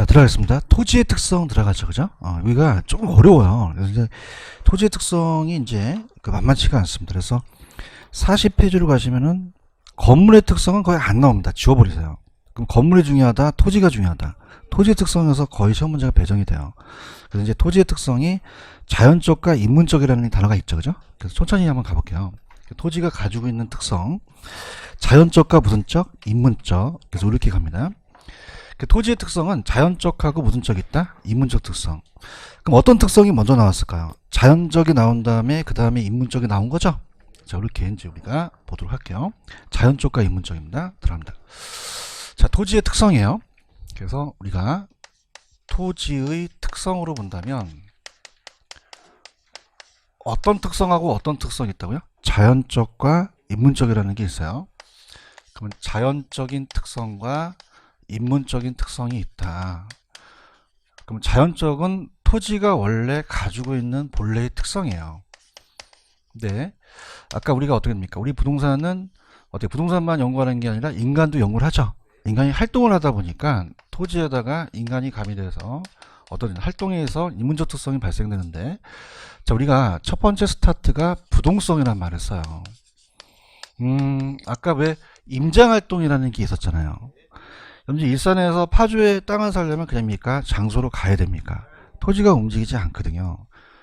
자, 들어가겠습니다. 토지의 특성 들어가죠, 그죠? 여기가 조금 어려워요. 그래서 이제 토지의 특성이 이제 만만치가 않습니다. 그래서 40페이지로 가시면은 건물의 특성은 거의 안 나옵니다. 지워버리세요. 그럼 건물이 중요하다, 토지가 중요하다. 토지의 특성에서 거의 시험 문제가 배정이 돼요. 그래서 이제 토지의 특성이 자연적과 인문적이라는 단어가 있죠, 그죠? 그래서 천천히 한번 가볼게요. 토지가 가지고 있는 특성, 자연적과 무슨 적, 인문적. 그래서 이렇게 갑니다. 토지의 특성은 자연적하고 무슨 적이 있다? 인문적 특성. 그럼 어떤 특성이 먼저 나왔을까요? 자연적이 나온 다음에 그 다음에 인문적이 나온 거죠? 자, 이렇게 이제 우리가 보도록 할게요. 자연적과 인문적입니다. 들어갑니다. 자, 토지의 특성이에요. 그래서 우리가 토지의 특성으로 본다면 어떤 특성하고 어떤 특성이 있다고요? 자연적과 인문적이라는 게 있어요. 그러면 자연적인 특성과 인문적인 특성이 있다. 그럼 자연적은 토지가 원래 가지고 있는 본래의 특성이에요. 근데 아까 우리가 어떻게 됩니까? 우리 부동산은 어떻게 부동산만 연구하는 게 아니라 인간도 연구를 하죠. 인간이 활동을 하다 보니까 토지에다가 인간이 가미돼서 어떤 활동에 의해서 인문적 특성이 발생되는데, 자, 우리가 첫 번째 스타트가 부동성이라는 말을 써요. 아까 왜 임장활동이라는 게 있었잖아요. 현재 일산에서 파주에 땅을 사려면 그냥입니까? 장소로 가야 됩니까? 토지가 움직이지 않거든요.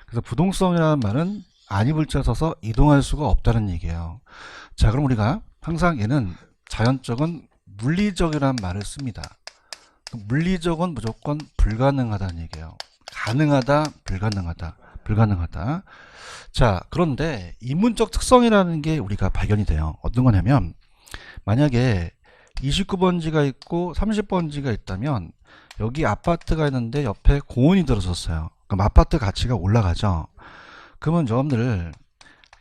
그래서 부동성이라는 말은 아니불자 써서 이동할 수가 없다는 얘기예요. 자, 그럼 우리가 항상 얘는 자연적은 물리적이라는 말을 씁니다. 물리적은 무조건 불가능하다는 얘기예요. 가능하다, 불가능하다, 불가능하다. 자, 그런데 인문적 특성이라는 게 우리가 발견이 돼요. 어떤 거냐면 만약에 29번지가 있고 30번지가 있다면 여기 아파트가 있는데 옆에 공원이 들어섰어요. 그럼 아파트 가치가 올라가죠. 그러면 여러분들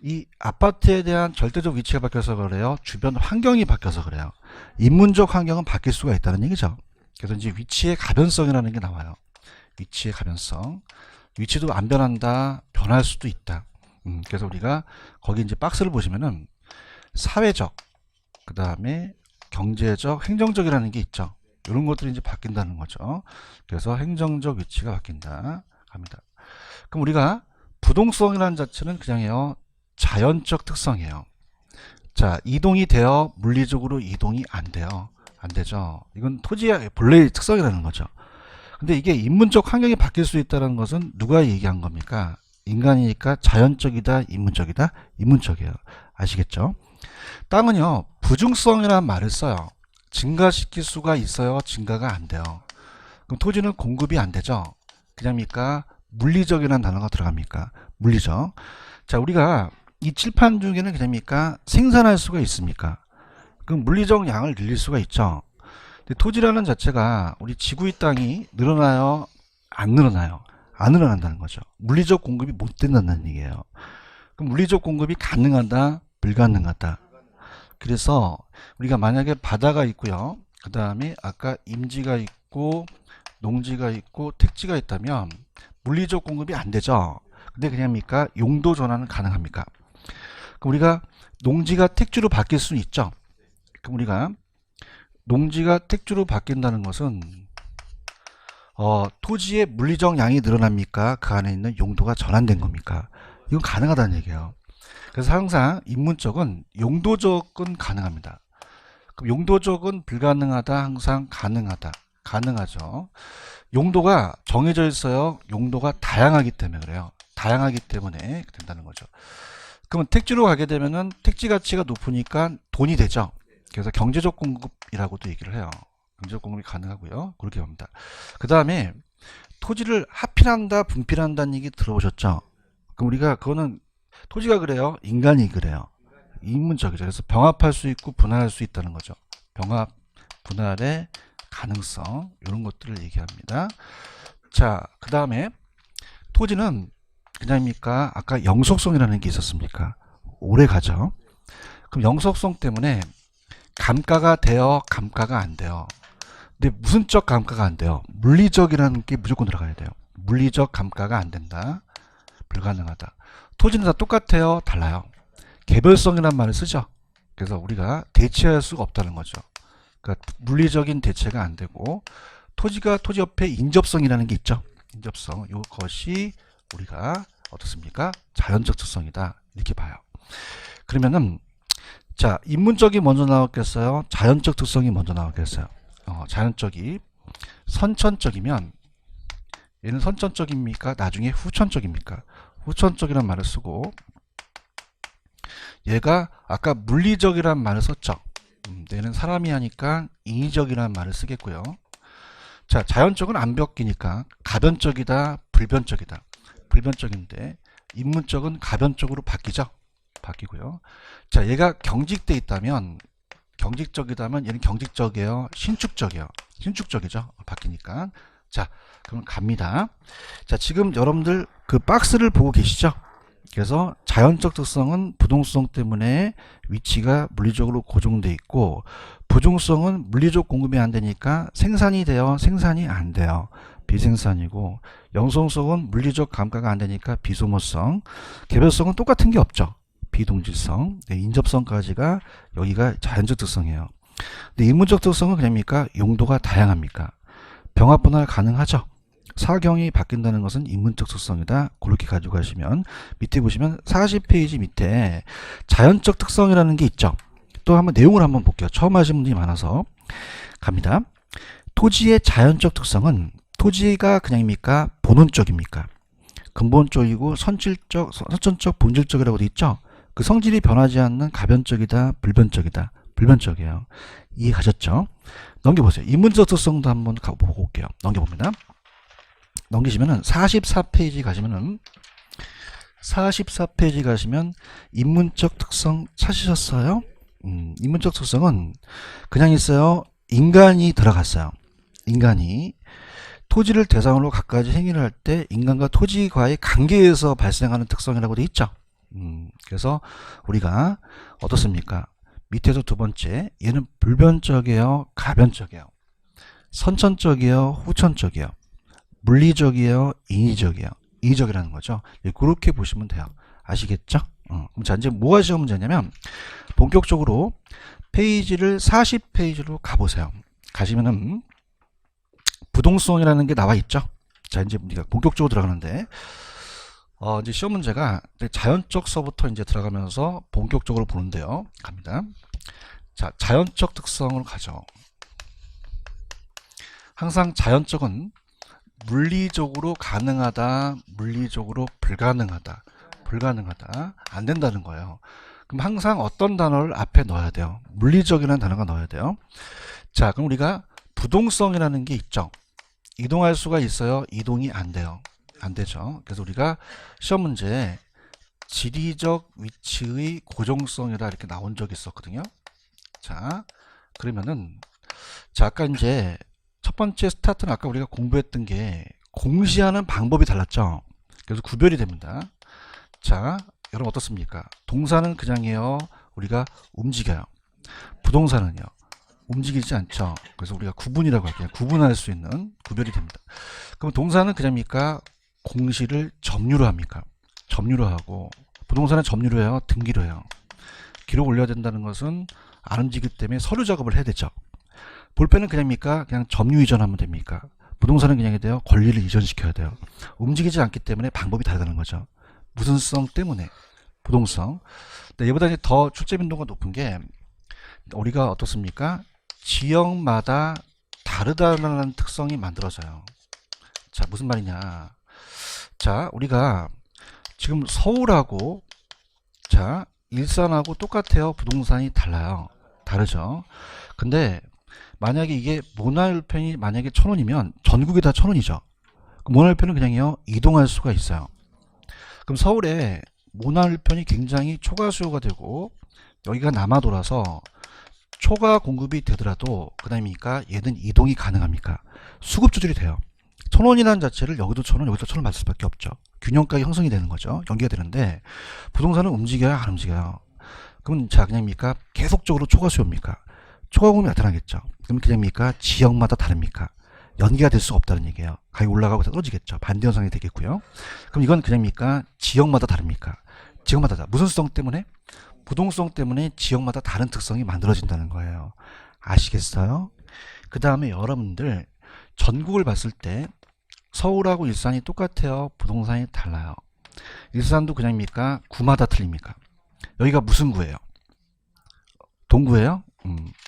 이 아파트에 대한 절대적 위치가 바뀌어서 그래요? 주변 환경이 바뀌어서 그래요? 인문적 환경은 바뀔 수가 있다는 얘기죠. 그래서 이제 위치의 가변성이라는 게 나와요. 위치의 가변성. 위치도 안 변한다, 변할 수도 있다. 그래서 우리가 거기 이제 박스를 보시면은 사회적, 그 다음에 경제적, 행정적이라는 게 있죠. 이런 것들이 이제 바뀐다는 거죠. 그래서 행정적 위치가 바뀐다 합니다. 그럼 우리가 부동성이라는 자체는 그냥요 자연적 특성이에요. 자, 이동이 돼요? 물리적으로 이동이 안 돼요? 안 되죠. 이건 토지의 본래의 특성이라는 거죠. 근데 이게 인문적 환경이 바뀔 수 있다는 것은 누가 얘기한 겁니까? 인간이니까 자연적이다, 인문적이다? 인문적이에요. 아시겠죠? 땅은요 부중성이라는 말을 써요. 증가시킬 수가 있어요, 증가가 안 돼요. 그럼 토지는 공급이 안 되죠. 그냥입니까? 물리적이라는 단어가 들어갑니까? 물리적. 자, 우리가 이 칠판 중에는 그냥입니까? 생산할 수가 있습니까? 그럼 물리적 양을 늘릴 수가 있죠. 근데 토지라는 자체가 우리 지구의 땅이 늘어나요, 안 늘어나요? 안 늘어난다는 거죠. 물리적 공급이 못 된다는 얘기예요. 그럼 물리적 공급이 가능하다, 불가능하다. 그래서 우리가 만약에 바다가 있고요, 그 다음에 아까 임지가 있고 농지가 있고 택지가 있다면 물리적 공급이 안 되죠. 근데 그냥입니까? 용도 전환은 가능합니까? 그럼 우리가 농지가 택지로 바뀔 수는 있죠. 그럼 우리가 농지가 택지로 바뀐다는 것은 토지의 물리적 양이 늘어납니까? 그 안에 있는 용도가 전환된 겁니까? 이건 가능하다는 얘기예요. 그래서 항상 인문적은 용도적은 가능합니다. 그럼 용도적은 불가능하다, 항상 가능하다. 가능하죠. 용도가 정해져 있어요. 용도가 다양하기 때문에 그래요. 다양하기 때문에 된다는 거죠. 그러면 택지로 가게 되면은 택지 가치가 높으니까 돈이 되죠. 그래서 경제적 공급이라고도 얘기를 해요. 경제적 공급이 가능하고요. 그렇게 봅니다. 그 다음에 토지를 하필한다, 분필한다는 얘기 들어보셨죠? 그럼 우리가 그거는 토지가 그래요? 인간이 그래요? 인문적이죠. 그래서 병합할 수 있고 분할할 수 있다는 거죠. 병합, 분할의 가능성, 이런 것들을 얘기합니다. 자, 그 다음에 토지는 그냥입니까? 아까 영속성이라는 게 있었습니까? 오래 가죠. 그럼 영속성 때문에 감가가 돼요? 감가가 안 돼요? 근데 무슨 적 감가가 안 돼요? 물리적이라는 게 무조건 들어가야 돼요. 물리적 감가가 안 된다. 불가능하다. 토지는 다 똑같아요? 달라요? 개별성이라는 말을 쓰죠. 그래서 우리가 대체할 수가 없다는 거죠. 그러니까 물리적인 대체가 안 되고 토지가 토지 옆에 인접성이라는 게 있죠. 인접성. 이것이 우리가 어떻습니까? 자연적 특성이다. 이렇게 봐요. 그러면은 자, 인문적이 먼저 나왔겠어요? 자연적 특성이 먼저 나왔겠어요? 자연적이 선천적이면 얘는 선천적입니까? 나중에 후천적입니까? 후천적이란 말을 쓰고 얘가 아까 물리적이란 말을 썼죠. 얘는 사람이 하니까 인위적이란 말을 쓰겠고요. 자, 자연적은 안 바뀌니까 가변적이다, 불변적이다. 불변적인데 인문적은 가변적으로 바뀌죠. 바뀌고요. 자, 얘가 경직돼 있다면 경직적이다면 얘는 경직적이에요, 신축적이에요. 신축적이죠. 바뀌니까. 자, 그럼 갑니다. 자, 지금 여러분들 그 박스를 보고 계시죠? 그래서 자연적 특성은 부동성 때문에 위치가 물리적으로 고정돼 있고 부중성은 물리적 공급이 안 되니까 생산이 돼요, 생산이 안 돼요. 비생산이고 영성성은 물리적 감가가 안 되니까 비소모성. 개별성은 똑같은 게 없죠. 비동질성. 네, 인접성까지가 여기가 자연적 특성이에요. 근데 인문적 특성은 그냥입니까? 용도가 다양합니까? 병합 분할 가능하죠. 사경이 바뀐다는 것은 인문적 특성이다. 그렇게 가지고 가시면 밑에 보시면 40페이지 밑에 자연적 특성이라는 게 있죠. 또 한번 내용을 한번 볼게요. 처음 하신 분들이 많아서 갑니다. 토지의 자연적 특성은 토지가 그냥입니까? 본원적입니까? 근본적이고 선천적, 본질적이라고 돼 있죠. 그 성질이 변하지 않는 가변적이다, 불변적이다. 불변적이에요. 이해 가셨죠? 넘겨보세요. 인문적 특성도 한번 보고 올게요. 넘겨봅니다. 넘기시면은 44페이지 가시면은 44페이지 가시면 인문적 특성 찾으셨어요? 인문적 특성은 그냥 있어요. 인간이 들어갔어요. 인간이 토지를 대상으로 갖가지 행위를 할 때 인간과 토지과의 관계에서 발생하는 특성이라고 돼 있죠. 그래서 우리가 어떻습니까? 밑에서 두 번째, 얘는 불변적이에요, 가변적이에요, 선천적이에요, 후천적이에요, 물리적이에요, 인위적이에요. 인위적이라는 거죠. 그렇게 보시면 돼요. 아시겠죠? 그럼 자, 이제 뭐가 시험 문제냐면 본격적으로 페이지를 40페이지로 가보세요. 가시면은 부동성이라는 게 나와 있죠. 자, 이제 우리가 본격적으로 들어가는데 이제 시험 문제가 자연적서부터 이제 들어가면서 본격적으로 보는데요. 갑니다. 자, 자연적 특성으로 가죠. 항상 자연적은 물리적으로 가능하다, 물리적으로 불가능하다, 불가능하다, 안 된다는 거예요. 그럼 항상 어떤 단어를 앞에 넣어야 돼요? 물리적이라는 단어가 넣어야 돼요. 자, 그럼 우리가 부동성이라는 게 있죠. 이동할 수가 있어요? 이동이 안 돼요. 안 되죠. 그래서 우리가 시험 문제에 지리적 위치의 고정성이라 이렇게 나온 적이 있었거든요. 자, 그러면은 자, 아까 이제 첫 번째 스타트는 아까 우리가 공부했던 게 공시하는 방법이 달랐죠. 그래서 구별이 됩니다. 자, 여러분 어떻습니까? 동사는 그냥이에요. 우리가 움직여요. 부동사는요. 움직이지 않죠. 그래서 우리가 구분이라고 할게요. 구분할 수 있는 구별이 됩니다. 그럼 동사는 그냥입니까? 공시를 점유로 합니까? 점유로 하고 부동사는 점유로 해요? 등기로 해요? 기록 올려야 된다는 것은 안 움직이기 때문에 서류 작업을 해야 되죠. 볼펜은 그냥입니까? 그냥 점유 이전하면 됩니까? 부동산은 그냥이 돼요. 권리를 이전시켜야 돼요. 움직이지 않기 때문에 방법이 다르다는 거죠. 무슨 성 때문에? 부동성. 근데 얘보다 이제 더 출제 빈도가 높은 게 우리가 어떻습니까? 지역마다 다르다는 특성이 만들어져요. 자, 무슨 말이냐? 자, 우리가 지금 서울하고 자, 일산하고 똑같아요. 부동산이 달라요. 다르죠. 근데 만약에 이게 모나일편이 만약에 1,000원이면 전국이 다 1,000원이죠. 모나일편은 그냥요 이동할 수가 있어요. 그럼 서울에 모나일편이 굉장히 초과 수요가 되고 여기가 남아돌아서 초과 공급이 되더라도 그 다음이니까 얘는 이동이 가능합니까? 수급 조절이 돼요. 1,000원이라는 자체를 여기도 1,000원 여기도 1,000원 받을 수밖에 없죠. 균형가가 형성이 되는 거죠. 연계가 되는데 부동산은 움직여야 안 움직여요. 그럼 자 그냥입니까? 계속적으로 초과 수요입니까? 초과 공급이 나타나겠죠. 그럼 그냥입니까? 지역마다 다릅니까? 연계가 될 수가 없다는 얘기예요. 가격이 올라가고 떨어지겠죠. 반대 현상이 되겠고요. 그럼 이건 그냥입니까? 지역마다 다릅니까? 지역마다 다르다. 무슨 성 때문에? 부동성 때문에 지역마다 다른 특성이 만들어진다는 거예요. 아시겠어요? 그 다음에 여러분들 전국을 봤을 때 서울하고 일산이 똑같아요? 부동산이 달라요? 일산도 그냥입니까? 구마다 틀립니까? 여기가 무슨 구예요? 동구예요?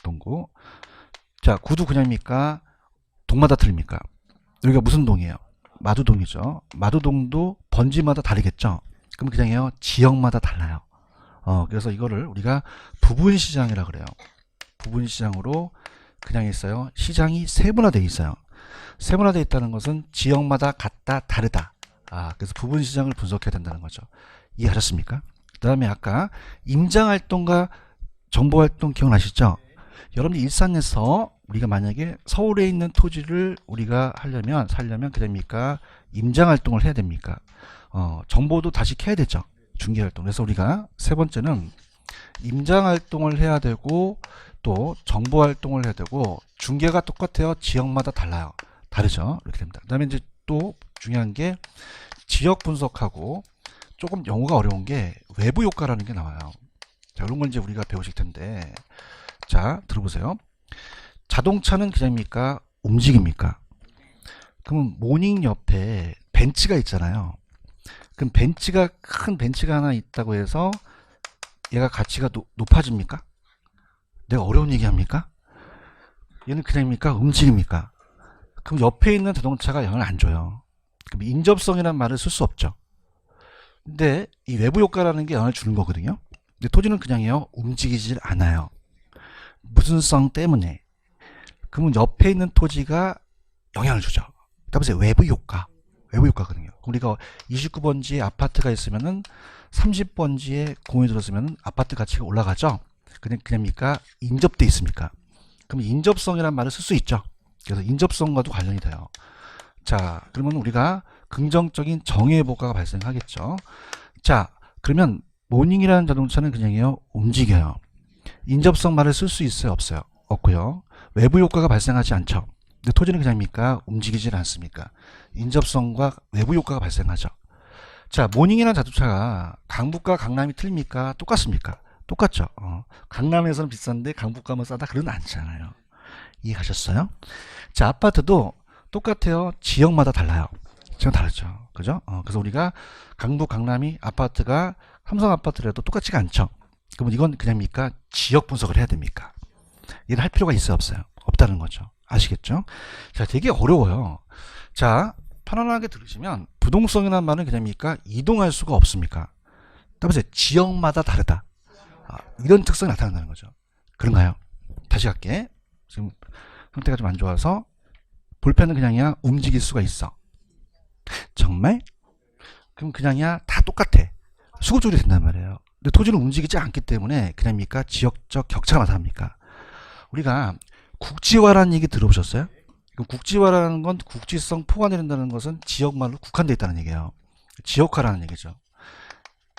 동구. 자, 구도 그냥입니까? 동마다 틀립니까? 여기가 무슨 동이에요? 마두동이죠. 마두동도 번지마다 다르겠죠? 그럼 그냥요, 지역마다 달라요. 그래서 이거를 우리가 부분시장이라 그래요. 부분시장으로 그냥 있어요. 시장이 세분화되어 있어요. 세분화되어 있다는 것은 지역마다 같다, 다르다. 그래서 부분시장을 분석해야 된다는 거죠. 이해하셨습니까? 그 다음에 아까 임장활동과 정보활동 기억나시죠? 여러분들 일산에서 우리가 만약에 서울에 있는 토지를 우리가 살려면 그됩니까? 임장활동을 해야 됩니까? 정보도 다시 캐야 되죠. 중개활동. 그래서 우리가 세 번째는 임장활동을 해야 되고 또 정보활동을 해야 되고 중개가 똑같아요. 지역마다 달라요. 다르죠. 이렇게 됩니다. 그 다음에 이제 또 중요한 게 지역 분석하고 조금 영어가 어려운 게 외부 효과라는 게 나와요. 자, 이런 걸 이제 우리가 배우실 텐데, 자, 들어보세요. 자동차는 그냥입니까? 움직입니까? 그러면 모닝 옆에 벤츠가 있잖아요. 그럼 큰 벤츠가 하나 있다고 해서 얘가 가치가 높아집니까? 내가 어려운 얘기 합니까? 얘는 그냥입니까? 움직입니까? 그럼 옆에 있는 자동차가 영향을 안 줘요. 그럼 인접성이라는 말을 쓸 수 없죠. 근데 이 외부 효과라는 게 영향을 주는 거거든요. 근데 토지는 그냥요, 움직이질 않아요. 무슨 성 때문에. 그러면 옆에 있는 토지가 영향을 주죠. 그러니까 외부 효과. 외부 효과거든요. 우리가 29번지에 아파트가 있으면은 30번지에 공이 들었으면 아파트 가치가 올라가죠. 그냥입니까? 인접돼 있습니까? 그럼 인접성이라는 말을 쓸 수 있죠. 그래서 인접성과도 관련이 돼요. 자, 그러면 우리가 긍정적인 정의보가가 발생하겠죠. 자, 그러면 모닝이라는 자동차는 그냥요, 움직여요. 인접성 말을 쓸 수 있어요? 없어요? 없고요. 외부 효과가 발생하지 않죠. 근데 토지는 그냥입니까? 움직이질 않습니까? 인접성과 외부 효과가 발생하죠. 자, 모닝이라는 자동차가 강북과 강남이 틀립니까? 똑같습니까? 똑같죠. 강남에서는 비싼데 강북 가면 싸다 그러진 않잖아요. 이해하셨어요? 자, 아파트도 똑같아요. 지역마다 달라요. 지역 다르죠. 그죠? 그래서 우리가 강북, 강남이 아파트가 삼성 아파트라도 똑같지가 않죠. 그러면 이건 그냥입니까? 지역 분석을 해야 됩니까? 이를 할 필요가 있어요? 없어요? 없다는 거죠. 아시겠죠? 자, 되게 어려워요. 자, 편안하게 들으시면 부동성이라는 말은 그냥입니까? 이동할 수가 없습니까? 따라서 지역마다 다르다. 이런 특성이 나타난다는 거죠. 그런가요? 다시 갈게. 지금 상태가 좀 안 좋아서 볼펜은 그냥이야 움직일 수가 있어. 정말? 그럼 그냥이야 다 똑같아. 수급 조절이 된단 말이에요. 근데 토지는 움직이지 않기 때문에 그냥입니까? 지역적 격차가 나타납니까? 우리가 국지화라는 얘기 들어보셨어요? 그럼 국지화라는 건 국지성 포괄이 된다는 것은 지역만으로 국한되어 있다는 얘기예요. 지역화라는 얘기죠.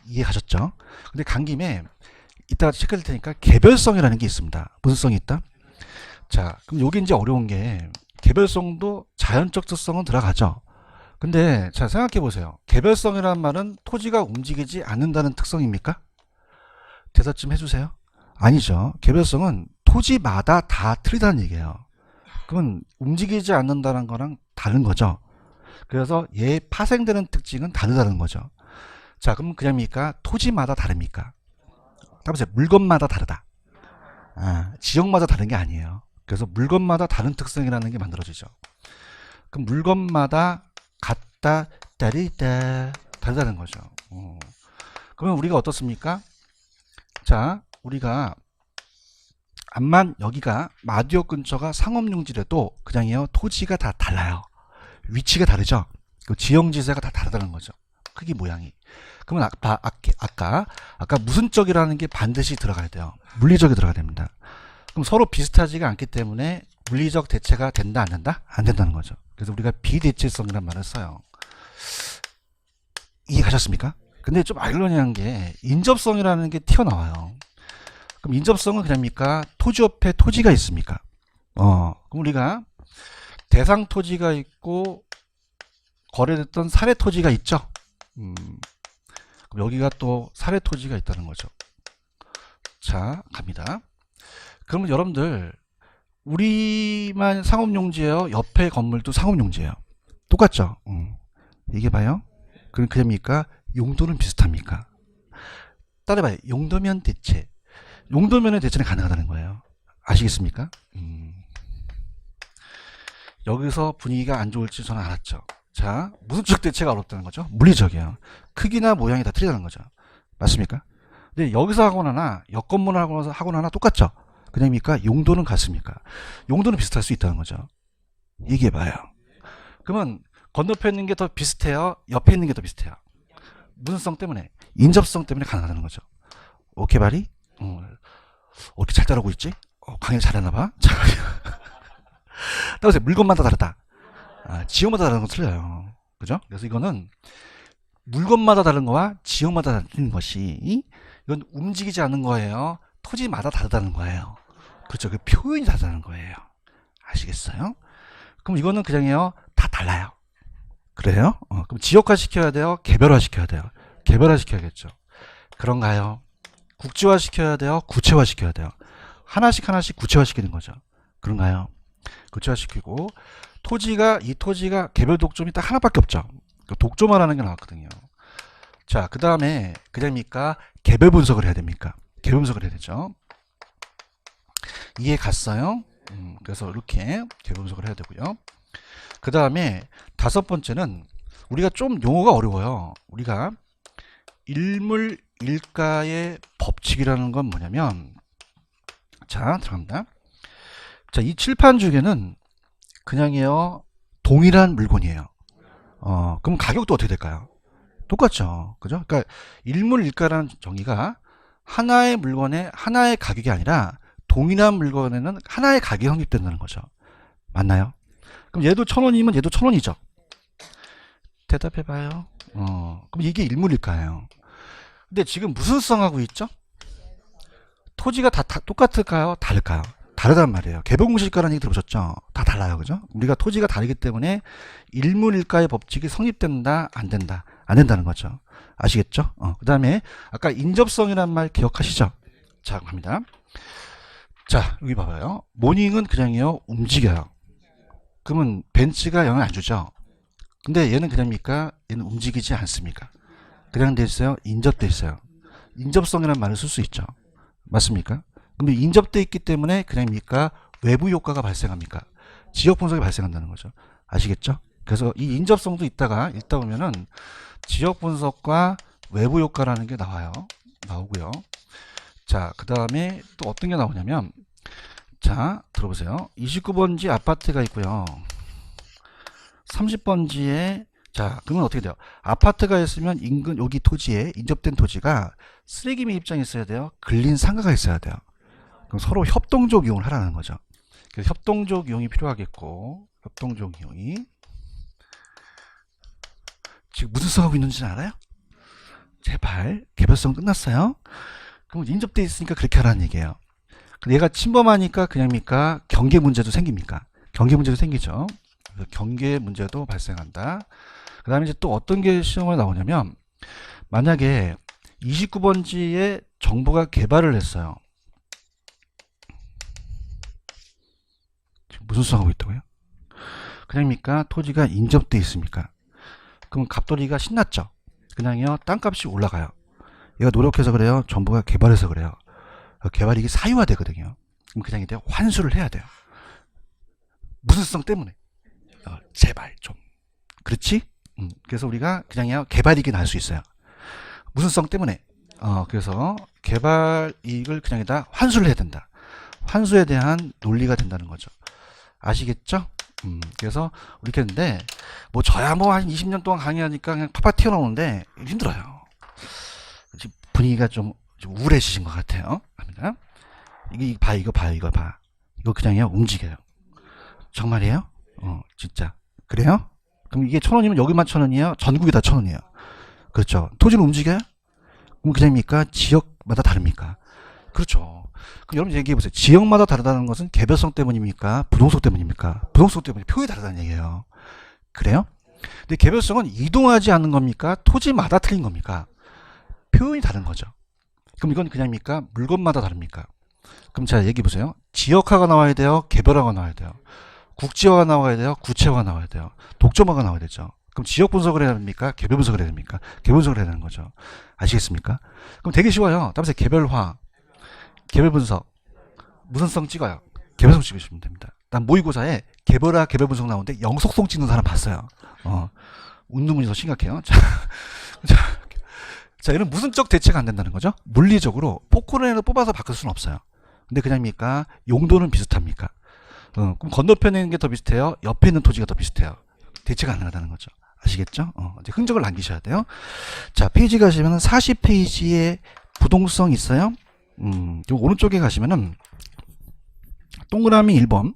이해가셨죠? 근데 간 김에 이따가 체크할 테니까 개별성이라는 게 있습니다. 무슨 성이 있다? 자, 그럼 여기 이제 어려운 게 개별성도 자연적 특성은 들어가죠. 근데 자, 생각해 보세요. 개별성이라는 말은 토지가 움직이지 않는다는 특성입니까? 대답 좀 해주세요. 아니죠. 개별성은 토지마다 다 틀리다는 얘기예요. 그러면 움직이지 않는다는 거랑 다른 거죠. 그래서 얘 파생되는 특징은 다르다는 거죠. 자, 그럼 그냥입니까? 토지마다 다릅니까? 따라서 물건마다 다르다. 지역마다 다른 게 아니에요. 그래서 물건마다 다른 특성이라는 게 만들어지죠. 그럼 물건마다 같다, 다르다, 다르다는 거죠. 그러면 우리가 어떻습니까? 자, 우리가 암만 여기가 마디오 근처가 상업용지라도 그냥이요, 토지가 다 달라요. 위치가 다르죠. 그 지형지세가 다 다르다는 거죠. 크기 모양이. 그러면 아까 무슨적이라는 게 반드시 들어가야 돼요. 물리적이 들어가야 됩니다. 그럼 서로 비슷하지가 않기 때문에 물리적 대체가 된다 안 된다? 안 된다는 거죠. 그래서 우리가 비대체성이라는 말을 써요. 이해가셨습니까? 근데 좀 아이러니한 게 인접성이라는 게 튀어나와요. 그럼 인접성은 그냥입니까? 토지 옆에 토지가 있습니까? 그럼 우리가 대상 토지가 있고 거래됐던 사례 토지가 있죠. 그럼 여기가 또 사례 토지가 있다는 거죠. 자, 갑니다. 그러면 여러분들 우리만 상업용지예요? 옆에 건물도 상업용지예요? 똑같죠? 이게 봐요. 그럼 그럽니까? 용도는 비슷합니까? 따라봐요. 용도면 대체. 용도면의 대체는 가능하다는 거예요. 아시겠습니까? 여기서 분위기가 안 좋을지 저는 알았죠. 자, 무슨적 대체가 어렵다는 거죠? 물리적이에요. 크기나 모양이 다 틀리다는 거죠. 맞습니까? 근데 여기서 하거나 역건물을 하거나 똑같죠? 그냥입니까? 용도는 같습니까? 용도는 비슷할 수 있다는 거죠. 얘기해봐요. 그러면 건너편에 있는 게 더 비슷해요? 옆에 있는 게 더 비슷해요? 무슨 성 때문에? 인접성 때문에 가능하다는 거죠. 오케이 바리? 어떻게 잘 따라오고 있지? 강의를 잘하나봐? 따라오세요. 물건마다 다르다. 지역마다 다른 건 틀려요. 그죠? 그래서 이거는 물건마다 다른 거와 지역마다 다른 것이 이건 움직이지 않는 거예요. 토지마다 다르다는 거예요. 그렇죠. 그 표현이 다르다는 거예요. 아시겠어요? 그럼 이거는 그냥요. 다 달라요. 그래요? 그럼 지역화 시켜야 돼요? 개별화 시켜야 돼요? 개별화 시켜야겠죠. 그런가요? 국지화 시켜야 돼요? 구체화 시켜야 돼요? 하나씩 구체화 시키는 거죠. 그런가요? 구체화 시키고 이 토지가 개별 독점이 딱 하나밖에 없죠. 독점화라는 게 나왔거든요. 자, 그 다음에 그냥입니까? 개별 분석을 해야 됩니까? 개별 분석을 해야 되죠. 이해 갔어요? 그래서 이렇게 개별 분석을 해야 되고요. 그 다음에 다섯 번째는 우리가 좀 용어가 어려워요. 우리가 일물일가의 법칙이라는 건 뭐냐면, 자, 들어갑니다. 자, 이 칠판 주개는 그냥이요, 동일한 물건이에요. 그럼 가격도 어떻게 될까요? 똑같죠. 그죠? 그러니까 일물일가라는 정의가 하나의 물건에 하나의 가격이 아니라 동일한 물건에는 하나의 가격이 성립된다는 거죠. 맞나요? 그럼 얘도 1,000원이면 얘도 1,000원이죠. 대답해봐요. 그럼 이게 일물일가예요. 근데 지금 무슨 성하고 있죠? 토지가 다 똑같을까요? 다를까요? 다르단 말이에요. 개별공시가라는 얘기 들어보셨죠? 다 달라요. 그죠? 우리가 토지가 다르기 때문에 일물일가의 법칙이 성립된다, 안 된다? 안 된다는 거죠. 아시겠죠? 그 다음에 아까 인접성이란 말 기억하시죠? 자, 갑니다. 자, 여기 봐봐요. 모닝은 그냥요, 움직여요. 그러면 벤츠가 영향 안 주죠? 근데 얘는 그냥입니까? 얘는 움직이지 않습니까? 그냥 돼 있어요? 인접돼 있어요. 인접성이라는 말을 쓸 수 있죠. 맞습니까? 근데 인접돼 있기 때문에 그냥입니까? 외부 효과가 발생합니까? 지역 분석이 발생한다는 거죠. 아시겠죠? 그래서 이 인접성도 있다가 읽다 보면은 지역 분석과 외부 효과라는 게 나오고요. 자, 그 다음에 또 어떤 게 나오냐면, 자, 들어보세요. 29번지 아파트가 있고요. 30번지에, 자, 그러면 어떻게 돼요? 아파트가 있으면 인근 여기 토지에 인접된 토지가 쓰레기 매입장이 있어야 돼요. 근린 상가가 있어야 돼요. 그럼 서로 협동적 이용을 하라는 거죠. 그래서 협동적 이용이 필요하겠고, 협동적 이용이 지금 무슨 써하고 있는지 알아요? 제발 개별성 끝났어요. 그럼 인접돼 있으니까 그렇게 하라는 얘기예요. 근데 얘가 침범하니까 그냥입니까? 경계 문제도 생깁니까? 경계 문제도 생기죠. 그래서 경계 문제도 발생한다. 그 다음에 이제 또 어떤 게 시험에 나오냐면, 만약에 29번지에 정부가 개발을 했어요. 지금 무슨 수하고 있다고요? 그냥입니까? 토지가 인접돼 있습니까? 그럼 갑돌이가 신났죠. 그냥요, 땅값이 올라가요. 얘가 노력해서 그래요? 정부가 개발해서 그래요? 개발이익이 사유화되거든요. 그럼 그냥 이제 환수를 해야 돼요. 무슨 성 때문에? 제발 좀. 그렇지? 그래서 우리가 그냥요, 개발이익이 날 수 있어요. 무슨 성 때문에? 그래서 개발이익을 그냥에다 환수를 해야 된다. 환수에 대한 논리가 된다는 거죠. 아시겠죠? 그래서 이렇게 했는데, 뭐 저야 뭐 한 20년 동안 강의하니까 그냥 팍팍 튀어나오는데 힘들어요. 지금 분위기가 좀 우울해지신 것 같아요. 합니다. 이거 봐. 이거 그냥요, 움직여요. 정말이에요? 진짜. 그래요? 그럼 이게 1,000원이면 여기만 1,000원이에요? 전국이 다 1,000원이에요. 그렇죠. 토지는 움직여요? 그럼 그냥입니까? 지역마다 다릅니까? 그렇죠. 그럼 여러분 얘기해 보세요. 지역마다 다르다는 것은 개별성 때문입니까? 부동성 때문입니까? 부동성 때문에 표현이 다르다는 얘기예요. 그래요? 근데 개별성은 이동하지 않는 겁니까? 토지마다 틀린 겁니까? 표현이 다른 거죠. 그럼 이건 그냥입니까? 물건마다 다릅니까? 그럼 자, 얘기해 보세요. 지역화가 나와야 돼요? 개별화가 나와야 돼요? 국지화가 나와야 돼요? 구체화가 나와야 돼요? 독점화가 나와야 되죠. 그럼 지역 분석을 해야 됩니까? 개별 분석을 해야 됩니까? 개별 분석을 해야 되는 거죠. 아시겠습니까? 그럼 되게 쉬워요. 다음에 개별화, 개별 분석, 무슨성 찍어요? 개별성 찍으시면 됩니다. 난 모의고사에 개별화, 개별 분석 나오는데 영속성 찍는 사람 봤어요. 웃는 분이 더 심각해요. 자, 이런 무슨적 대체가 안 된다는 거죠. 물리적으로 포크레인을 뽑아서 바꿀 수는 없어요. 근데 그냥입니까? 용도는 비슷합니까? 그럼 건너편에 있는 게 더 비슷해요? 옆에 있는 토지가 더 비슷해요? 대체가 가능하다는 거죠. 아시겠죠? 이제 흔적을 남기셔야 돼요. 자, 페이지 가시면은 40페이지에 부동성 있어요? 오른쪽에 가시면은 동그라미 1번.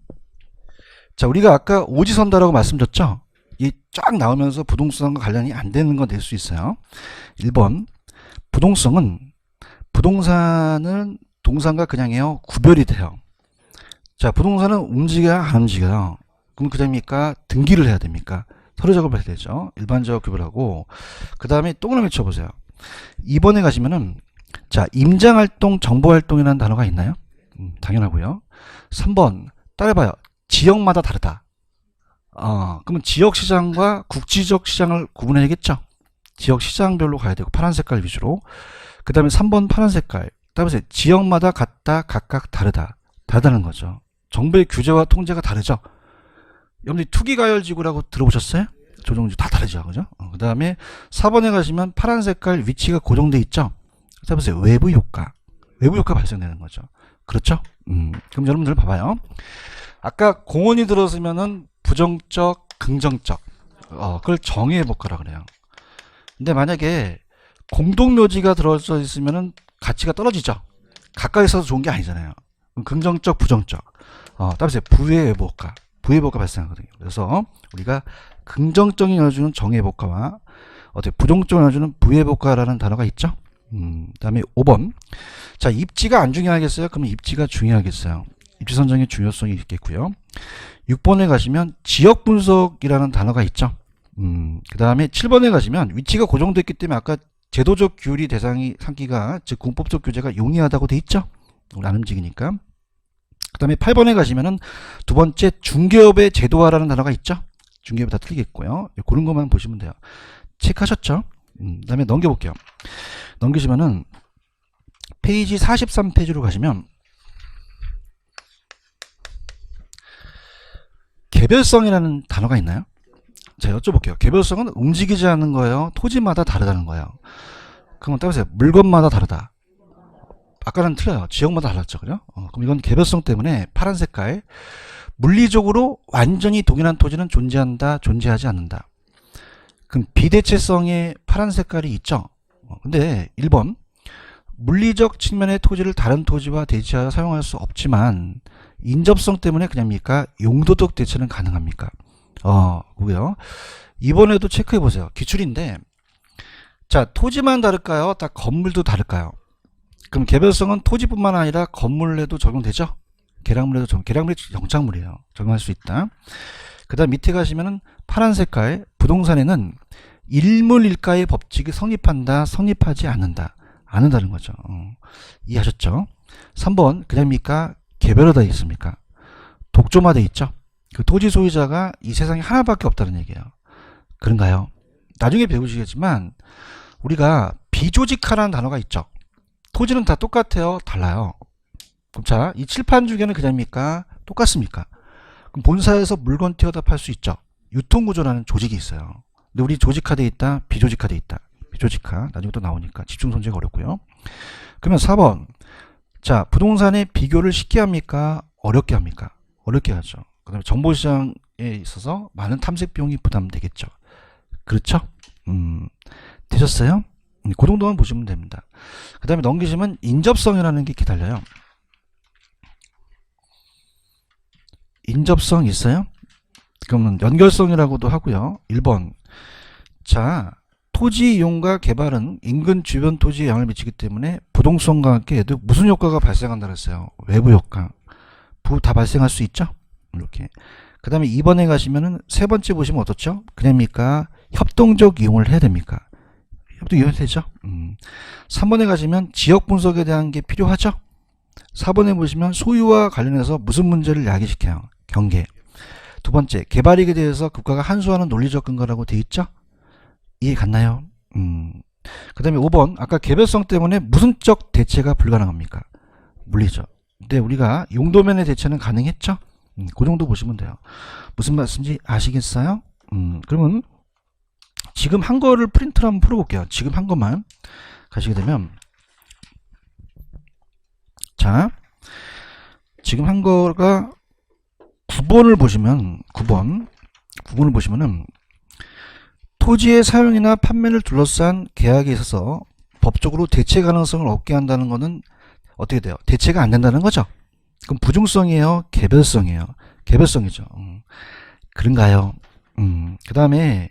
자, 우리가 아까 오지선다라고 말씀드렸죠? 이 쫙 나오면서 부동성과 관련이 안 되는 건 될 수 있어요. 1번. 부동성은 부동산은 동산과 그냥이요 구별이 돼요. 자, 부동산은 움직여야 안 움직여요. 그럼 그냥입니까? 등기를 해야 됩니까? 서류 작업을 해야 되죠. 일반적 구별하고 그 다음에 동그라미 쳐보세요. 2번에 가시면은 자, 임장활동, 정보활동이라는 단어가 있나요? 당연하고요. 3번 따라해봐요. 지역마다 다르다. 그러면 지역시장과 국지적 시장을 구분해야겠죠. 지역시장별로 가야 되고 파란 색깔 위주로. 그 다음에 3번 파란 색깔. 다음에 지역마다 같다, 각각 다르다. 다르다는 거죠. 정부의 규제와 통제가 다르죠. 여러분들이 투기가열지구라고 들어보셨어요? 조정지 다 다르죠. 그죠? 그 다음에 4번에 가시면 파란 색깔 위치가 고정돼 있죠. 자, 보세요. 외부 효과. 외부 효과 발생되는 거죠. 그렇죠? 그럼 여러분들 봐봐요. 아까 공원이 들어서면은 부정적, 긍정적. 그걸 정의해볼까라 그래요. 근데 만약에 공동묘지가 들어서 있으면은 가치가 떨어지죠. 가까이 있어서 좋은 게 아니잖아요. 긍정적, 부정적. 따라서 부의해볼까. 부의해볼까 발생하거든요. 그래서 우리가 긍정적인 연주는 정의해볼까와 부정적인 연주는 부의해볼까라는 단어가 있죠. 그 다음에 5번. 자, 입지가 안 중요하겠어요? 그러면 입지가 중요하겠어요. 입지 선정의 중요성이 있겠고요. 6번에 가시면 지역 분석이라는 단어가 있죠. 그 다음에 7번에 가시면 위치가 고정됐기 때문에 아까 제도적 규율이 대상이 삼기가 즉 공법적 규제가 용이하다고 돼 있죠. 우리 안 움직이니까. 그 다음에 8번에 가시면은 두 번째 중개업의 제도화라는 단어가 있죠. 중개업이 다 틀리겠고요. 그런 것만 보시면 돼요. 체크하셨죠? 그 다음에 넘겨볼게요. 넘기시면은 페이지 43페이지로 가시면 개별성이라는 단어가 있나요? 자, 여쭤볼게요. 개별성은 움직이지 않는 거예요? 토지마다 다르다는 거예요? 그럼 따라서 물건마다 다르다. 아까는 틀려요. 지역마다 달랐죠. 그죠? 그럼 이건 개별성 때문에 파란 색깔. 물리적으로 완전히 동일한 토지는 존재한다, 존재하지 않는다. 그럼 비대체성의 파란 색깔이 있죠. 근데 1번. 물리적 측면의 토지를 다른 토지와 대체하여 사용할 수 없지만 인접성 때문에 그냥입니까? 용도적 대체는 가능합니까? 그고요. 이번에도 체크해 보세요. 기출인데 자, 토지만 다를까요? 다 건물도 다를까요? 그럼 개별성은 토지뿐만 아니라 건물에도 적용되죠? 계량물에도 계량물이 영장물이에요. 적용할 수 있다. 그 다음 밑에 가시면은 파란 색깔 부동산에는 일물일가의 법칙이 성립한다, 성립하지 않는다. 않는다는 거죠. 이해하셨죠? 3번 그냥입니까? 개별화되어 있습니까? 독점화되어 있죠? 그 토지 소유자가 이 세상에 하나밖에 없다는 얘기예요. 그런가요? 나중에 배우시겠지만 우리가 비조직화라는 단어가 있죠. 토지는 다 똑같아요? 달라요? 그럼 자, 이 칠판 중에는 그냥입니까? 똑같습니까? 그럼 본사에서 물건 튀어다 팔 수 있죠. 유통구조라는 조직이 있어요. 근데 우리 조직화되어 있다, 비조직화되어 있다. 비조직화 나중에 또 나오니까 집중 손재가 어렵고요. 그러면 4번 자, 부동산의 비교를 쉽게 합니까? 어렵게 합니까? 어렵게 하죠. 그 다음에 정보시장에 있어서 많은 탐색 비용이 부담되겠죠. 그렇죠? 되셨어요? 그 정도만 보시면 됩니다. 그 다음에 넘기시면 인접성이라는 게 기다려요. 인접성 있어요? 그러면 연결성이라고도 하고요. 1번 자, 토지 이용과 개발은 인근 주변 토지에 영향을 미치기 때문에 부동성과 함께 얘도 무슨 효과가 발생한다고 했어요? 외부 효과. 다 발생할 수 있죠? 이렇게. 그 다음에 2번에 가시면은 세 번째 보시면 어떻죠? 그냥입니까? 협동적 이용을 해야 됩니까? 협동 이용해야 되죠? 3번에 가시면 지역 분석에 대한 게 필요하죠? 4번에 보시면 소유와 관련해서 무슨 문제를 야기시켜요? 경계. 두 번째, 개발이익에 대해서 국가가 한수하는 논리적 근거라고 돼 있죠? 이해 갔나요? 그 다음에 5번, 아까 개별성 때문에 무슨적 대체가 불가능합니까? 물리적. 근데 우리가 용도면의 대체는 가능했죠? 그 정도 보시면 돼요. 무슨 말씀인지 아시겠어요? 그러면 지금 한 거를 프린트를 한번 풀어볼게요. 지금 한 것만 가시게 되면, 자, 지금 한 거가 9번을 보시면, 9번을 보시면은 토지의 사용이나 판매를 둘러싼 계약에 있어서 법적으로 대체 가능성을 얻게 한다는 것은 어떻게 돼요? 대체가 안 된다는 거죠. 그럼 부중성이에요? 개별성이에요? 개별성이죠. 그런가요? 그 다음에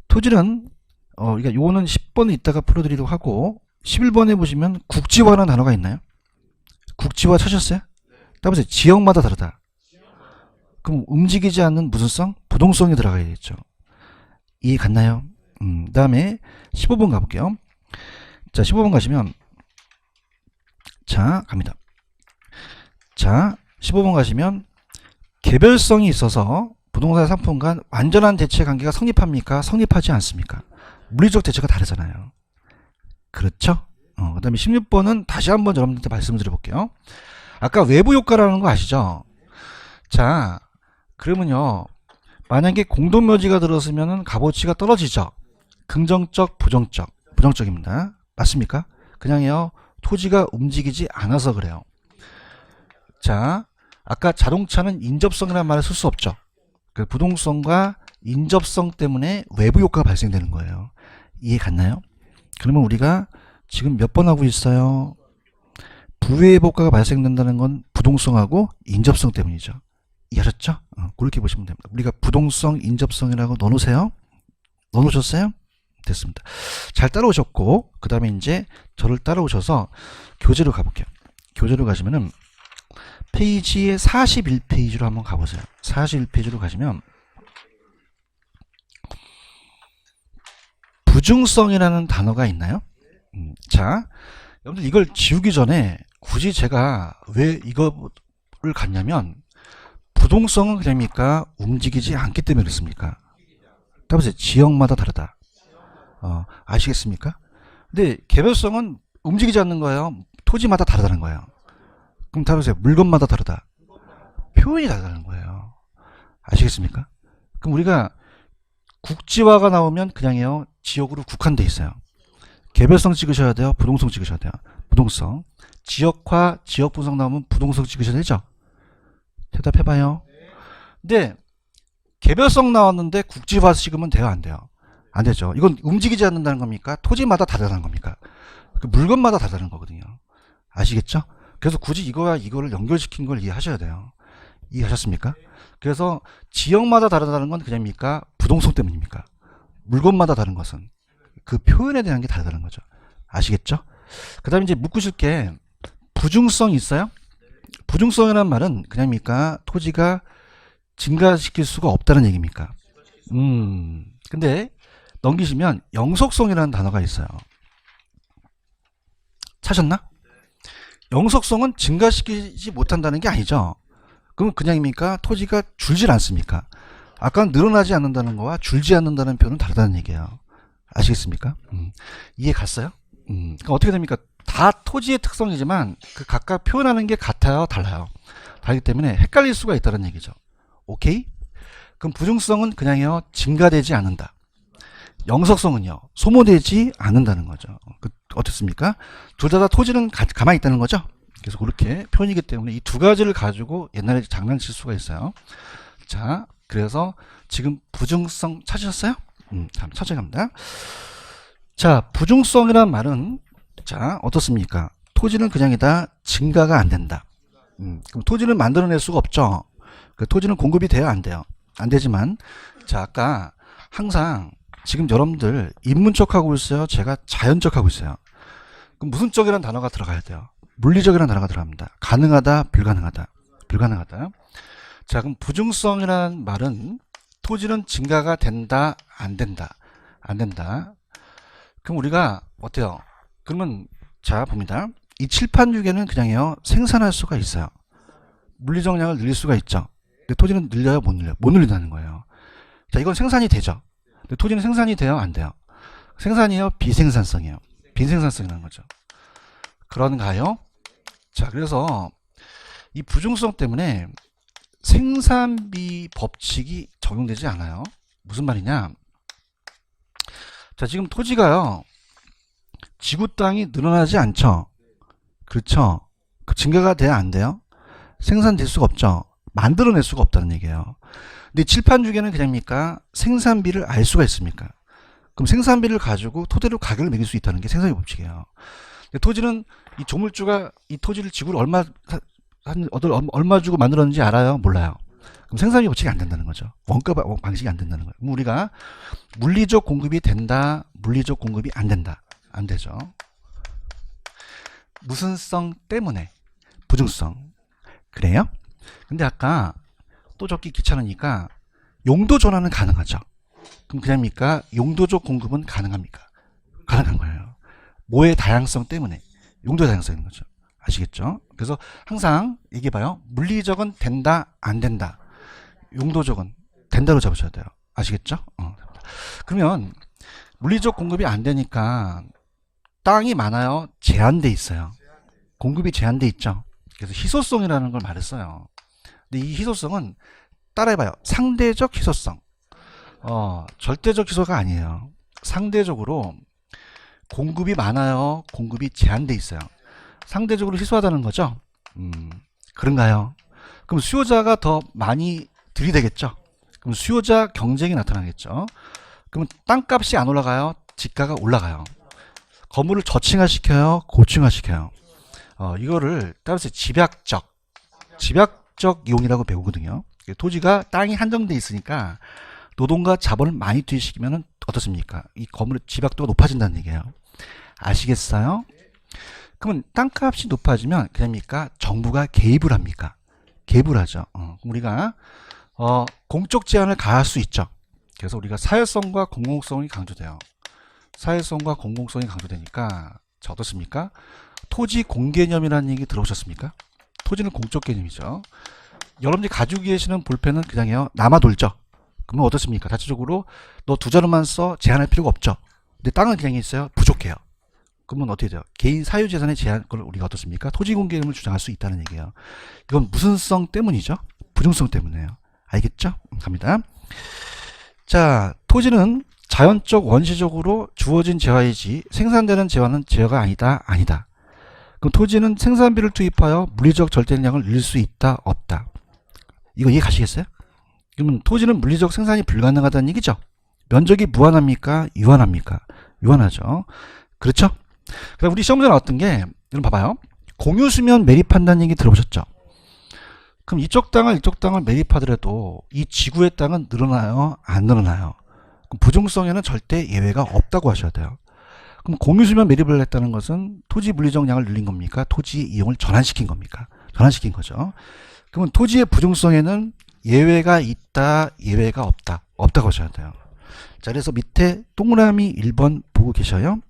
토지는 그러니까 요거는 10번은 이따가 풀어드리도록 하고 11번에 보시면 국지화라는 단어가 있나요? 국지화 찾으셨어요? 따라서 지역마다 다르다. 그럼 움직이지 않는 무슨 성? 부동성이 들어가야겠죠. 이해 갔나요? 그 다음에 15번 가볼게요. 자, 15번 가시면, 자, 갑니다. 자, 15번 가시면, 개별성이 있어서 부동산 상품 간 완전한 대체 관계가 성립합니까? 성립하지 않습니까? 물리적 대체가 다르잖아요. 그렇죠? 그 다음에 16번은 다시 한번 여러분들한테 말씀을 드려볼게요. 아까 외부 효과라는 거 아시죠? 자, 그러면요. 만약에 공동묘지가 들었으면 값어치가 떨어지죠. 긍정적, 부정적. 부정적입니다. 맞습니까? 그냥요. 토지가 움직이지 않아서 그래요. 자, 아까 자동차는 인접성이라는 말을 쓸 수 없죠. 그 부동성과 인접성 때문에 외부 효과가 발생되는 거예요. 이해 갔나요? 그러면 우리가 지금 몇 번 하고 있어요? 부외의 효과가 발생된다는 건 부동성하고 인접성 때문이죠. 이해하셨죠? 그렇게 보시면 됩니다. 우리가 부동성, 인접성이라고 넣어놓으세요. 넣어놓으셨어요? 됐습니다. 잘 따라오셨고, 그 다음에 이제 저를 따라오셔서 교재로 가볼게요. 교재로 가시면은 페이지에 41페이지로 한번 가보세요. 41페이지로 가시면 부중성이라는 단어가 있나요? 자, 여러분들 이걸 지우기 전에 굳이 제가 왜 이거를 갔냐면 부동성은 그럽니까? 움직이지 않기 때문에 그렇습니까? 따라서 지역마다 다르다. 아시겠습니까? 근데 개별성은 움직이지 않는 거예요. 토지마다 다르다는 거예요. 그럼 따라서 물건마다 다르다. 표현이 다르다는 거예요. 아시겠습니까? 그럼 우리가 국지화가 나오면 그냥요. 지역으로 국한돼 있어요. 개별성 찍으셔야 돼요. 부동성 찍으셔야 돼요. 부동성. 지역화, 지역 분석 나오면 부동성 찍으셔야 되죠? 대답해봐요. 근데 개별성 나왔는데 국지화 찍으면 돼요? 안 돼요? 안 되죠. 이건 움직이지 않는다는 겁니까? 토지마다 다르다는 겁니까? 그 물건마다 다르다는 거거든요. 아시겠죠? 그래서 굳이 이거와 이거를 연결시킨 걸 이해하셔야 돼요. 이해하셨습니까? 그래서 지역마다 다르다는 건 그냥입니까? 부동성 때문입니까? 물건마다 다른 것은 그 표현에 대한 게 다르다는 거죠. 아시겠죠? 그 다음에 이제 묻고싶을 게 부중성 있어요? 부중성이라는 말은 그냥입니까? 토지가 증가시킬 수가 없다는 얘기입니까? 근데 넘기시면 영속성이라는 단어가 있어요. 찾았나? 영속성은 증가시키지 못한다는 게 아니죠. 그럼 그냥입니까? 토지가 줄질 않습니까? 아까 늘어나지 않는다는 거와 줄지 않는다는 표현은 다르다는 얘기예요. 아시겠습니까? 이해 갔어요? 그러니까 어떻게 됩니까? 다 토지의 특성이지만 그 각각 표현하는 게 같아요, 달라요. 다르기 때문에 헷갈릴 수가 있다는 얘기죠. 오케이? 그럼 부중성은 그냥요 증가되지 않는다. 영속성은요 소모되지 않는다는 거죠. 어떻습니까? 둘 다 토지는 가만히 있다는 거죠. 그래서 그렇게 표현이기 때문에 이 두 가지를 가지고 옛날에 장난칠 수가 있어요. 자, 그래서 지금 부중성 찾으셨어요? 다음 찾아갑니다. 자, 부중성이란 말은 자 어떻습니까? 토지는 그냥이다 증가가 안 된다. 그럼 토지는 만들어낼 수가 없죠. 그 토지는 공급이 돼요, 안 돼요? 안 되지만 자 아까 항상 지금 여러분들 인문적 하고 있어요. 제가 자연적 하고 있어요. 그럼 무슨 적이라는 단어가 들어가야 돼요? 물리적이라는 단어가 들어갑니다. 가능하다, 불가능하다. 불가능하다. 자, 그럼 부중성이라는 말은 토지는 증가가 된다, 안 된다. 안 된다. 그럼 우리가 어때요? 그러면 자 봅니다. 이 칠판 6에는 그냥요 생산할 수가 있어요. 물리적량을 늘릴 수가 있죠. 근데 토지는 늘려요, 못 늘려요? 못 늘린다는 거예요. 자, 이건 생산이 되죠. 근데 토지는 생산이 돼요, 안 돼요? 생산이요, 비생산성이에요. 빈생산성이라는 거죠. 그런가요? 자, 그래서 이 부중성 때문에 생산비 법칙이 적용되지 않아요. 무슨 말이냐? 자, 지금 토지가요, 지구 땅이 늘어나지 않죠. 그렇죠? 그 증가가 돼야 안 돼요? 생산될 수가 없죠. 만들어낼 수가 없다는 얘기예요. 근데 칠판 중에는 그냥입니까? 생산비를 알 수가 있습니까? 그럼 생산비를 가지고 토대로 가격을 매길 수 있다는 게 생산비 법칙이에요. 근데 토지는 이 조물주가 이 토지를 지구를 얼마 주고 만들었는지 알아요? 몰라요. 그럼 생산비 법칙이 안 된다는 거죠. 원가 방식이 안 된다는 거예요. 그럼 우리가 물리적 공급이 된다, 물리적 공급이 안 된다. 안 되죠. 무슨성 때문에 부중성. 그래요? 근데 아까 또 적기 귀찮으니까 용도 전환은 가능하죠. 그럼 그냥입니까? 용도적 공급은 가능합니까? 가능한 거예요. 뭐의 다양성 때문에. 용도의 다양성인 거죠. 아시겠죠? 그래서 항상 얘기해봐요. 물리적은 된다, 안 된다. 용도적은 된다로 잡으셔야 돼요. 아시겠죠? 그러면 물리적 공급이 안 되니까 땅이 많아요? 제한돼 있어요. 공급이 제한돼 있죠. 그래서 희소성이라는 걸 말했어요. 근데 이 희소성은 따라해봐요. 상대적 희소성. 절대적 희소가 아니에요. 상대적으로 공급이 많아요? 공급이 제한돼 있어요. 상대적으로 희소하다는 거죠. 그런가요? 그럼 수요자가 더 많이 들이대겠죠. 그럼 수요자 경쟁이 나타나겠죠. 그러면 땅값이 안 올라가요? 집가가 올라가요. 건물을 저층화시켜요? 고층화시켜요? 이거를 따라서 집약적 이용이라고 배우거든요. 토지가 땅이 한정돼 있으니까 노동과 자본을 많이 투입시키면 어떻습니까? 이 건물의 집약도가 높아진다는 얘기예요. 아시겠어요? 그러면 땅값이 높아지면 그냥입니까? 정부가 개입을 합니까? 개입을 하죠. 그럼 우리가 공적 제한을 가할 수 있죠. 그래서 우리가 사회성과 공공성이 강조돼요. 사회성과 공공성이 강조되니까 자, 어떻습니까? 토지 공개념이라는 얘기 들어보셨습니까? 토지는 공적 개념이죠. 여러분들이 가지고 계시는 볼펜은 그냥요 남아돌죠. 그러면 어떻습니까? 자체적으로 너 두 자루만 써 제한할 필요가 없죠. 근데 땅은 그냥 있어요. 부족해요. 그러면 어떻게 돼요? 개인 사유재산의 제한을 우리가 어떻습니까? 토지 공개념을 주장할 수 있다는 얘기예요. 이건 무슨 성 때문이죠? 부중성 때문이에요. 알겠죠? 갑니다. 자, 토지는 자연적 원시적으로 주어진 재화이지 생산되는 재화는 재화가 아니다. 아니다. 그럼 토지는 생산비를 투입하여 물리적 절대량을 늘릴 수 있다. 없다. 이거 이해 가시겠어요? 그러면 토지는 물리적 생산이 불가능하다는 얘기죠. 면적이 무한합니까? 유한합니까? 유한하죠. 그렇죠? 그럼 우리 시험 문제 나왔던 게 여러분 봐봐요. 공유수면 매립한다는 얘기 들어보셨죠? 그럼 이쪽 땅을 매립하더라도 이 지구의 땅은 늘어나요? 안 늘어나요? 그럼 부중성에는 절대 예외가 없다고 하셔야 돼요. 그럼 공유수면 매립을 했다는 것은 토지 물리적량을 늘린 겁니까? 토지 이용을 전환시킨 겁니까? 전환시킨 거죠. 그러면 토지의 부중성에는 예외가 있다, 예외가 없다. 없다고 하셔야 돼요. 자, 그래서 밑에 동그라미 1번 보고 계셔요.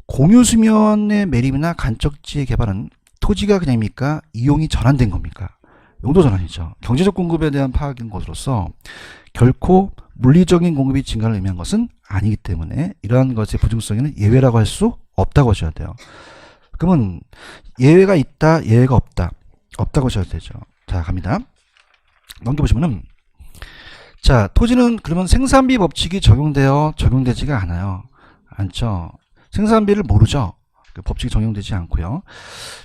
공유수면의 매립이나 간척지의 개발은 토지가 그냥입니까? 이용이 전환된 겁니까? 용도 전환이죠. 경제적 공급에 대한 파악인 것으로서 결코 물리적인 공급이 증가를 의미한 것은 아니기 때문에 이러한 것의 부중성에는 예외라고 할 수 없다고 하셔야 돼요. 그러면 예외가 있다, 예외가 없다. 없다고 하셔야 되죠. 자, 갑니다. 넘겨보시면은 자, 토지는 그러면 생산비 법칙이 적용되지가 않아요. 않죠. 생산비를 모르죠. 그 법칙이 적용되지 않고요.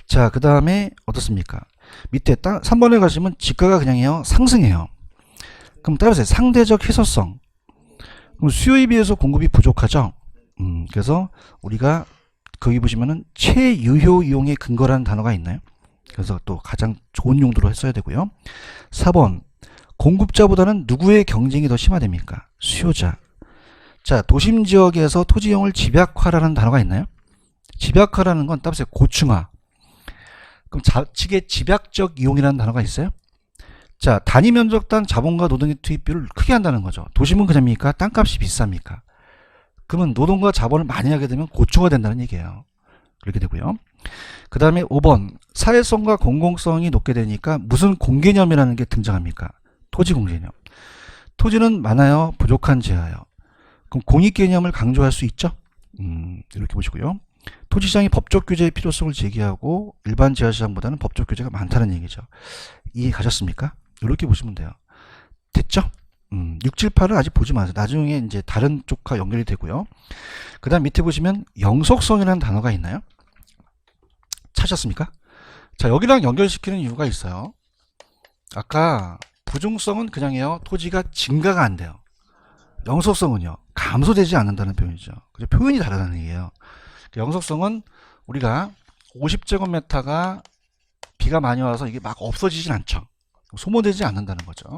자, 그 다음에 어떻습니까? 밑에 3번에 가시면 지가가 그냥요 상승해요. 그럼 따라서 상대적 희소성. 그럼 수요에 비해서 공급이 부족하죠. 그래서 우리가 거기 보시면은 최유효 이용의 근거라는 단어가 있나요? 그래서 또 가장 좋은 용도로 써야 되고요. 4번 공급자보다는 누구의 경쟁이 더 심화됩니까? 수요자. 자, 도심 지역에서 토지 이용을 집약화라는 단어가 있나요? 집약화라는 건 따라서 고층화. 그럼 좌측에 집약적 이용이라는 단어가 있어요? 자, 단위 면적당 자본과 노동의 투입비를 크게 한다는 거죠. 도심은 그냥입니까? 땅값이 비쌉니까? 그러면 노동과 자본을 많이 하게 되면 고층화 된다는 얘기예요. 그렇게 되고요. 그 다음에 5번 사회성과 공공성이 높게 되니까 무슨 공개념이라는 게 등장합니까? 토지 공개념. 토지는 많아요, 부족한 제하요. 그럼 공익 개념을 강조할 수 있죠? 이렇게 보시고요. 토지시장이 법적 규제의 필요성을 제기하고 일반 제한시장보다는 법적 규제가 많다는 얘기죠. 이해 가셨습니까? 이렇게 보시면 돼요. 됐죠? 6, 7, 8은 아직 보지 마세요. 나중에 이제 다른 쪽과 연결이 되고요. 그 다음 밑에 보시면 영속성이라는 단어가 있나요? 찾았습니까? 자, 여기랑 연결시키는 이유가 있어요. 아까 부중성은 그냥요, 토지가 증가가 안 돼요. 영속성은요, 감소되지 않는다는 표현이죠. 그래서 표현이 다르다는 얘기예요. 영속성은 우리가 50제곱미터가 비가 많이 와서 이게 막 없어지진 않죠. 소모되지 않는다는 거죠.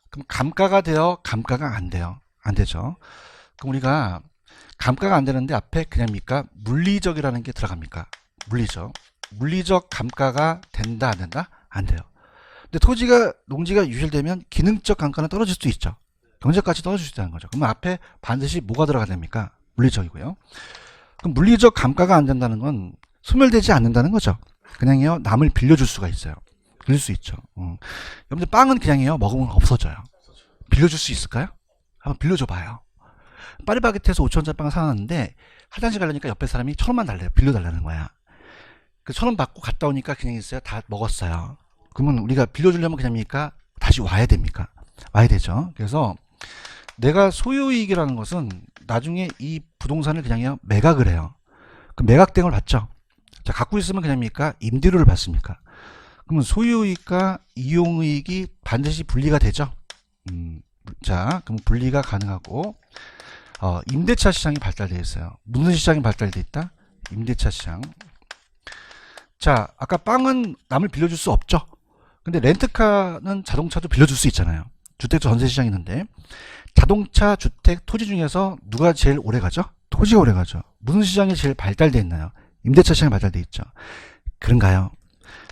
그럼 감가가 돼요? 감가가 안 돼요? 안 되죠. 그럼 우리가 감가가 안 되는데 앞에 그냥입니까? 물리적이라는 게 들어갑니까? 물리적. 물리적 감가가 된다, 안 된다? 안 돼요. 근데 토지가, 농지가 유실되면 기능적 감가는 떨어질 수도 있죠. 경제가치 떨어질 수 있다는 거죠. 그러면 앞에 반드시 뭐가 들어가야 됩니까? 물리적이고요. 그럼 물리적 감가가 안 된다는 건 소멸되지 않는다는 거죠. 그냥요, 남을 빌려줄 수가 있어요. 빌릴 수 있죠. 여러분들 빵은 그냥요, 먹으면 없어져요. 빌려줄 수 있을까요? 한번 빌려줘 봐요. 파리바게트에서 5,000원짜리 빵을 사놨는데 화장실 가려니까 옆에 사람이 1,000원만 달래요. 빌려달라는 거야. 그 1,000원 받고 갔다 오니까 그냥 있어요. 다 먹었어요. 그러면 우리가 빌려주려면 그냥입니까? 다시 와야 됩니까? 와야 되죠. 그래서 내가 소유이익이라는 것은 나중에 이 부동산을 그냥요, 매각을 해요. 그 매각대행을 받죠. 자, 갖고 있으면 그냥입니까? 임대료를 받습니까? 그러면 소유이익과 이용이익이 반드시 분리가 되죠. 자, 그럼 분리가 가능하고, 임대차 시장이 발달되어 있어요. 무슨 시장이 발달되어 있다? 임대차 시장. 자, 아까 빵은 남을 빌려줄 수 없죠. 근데 렌트카는 자동차도 빌려줄 수 있잖아요. 주택도 전세 시장이 있는데, 자동차, 주택, 토지 중에서 누가 제일 오래 가죠? 토지가 오래 가죠. 무슨 시장이 제일 발달되어 있나요? 임대차 시장이 발달되어 있죠. 그런가요?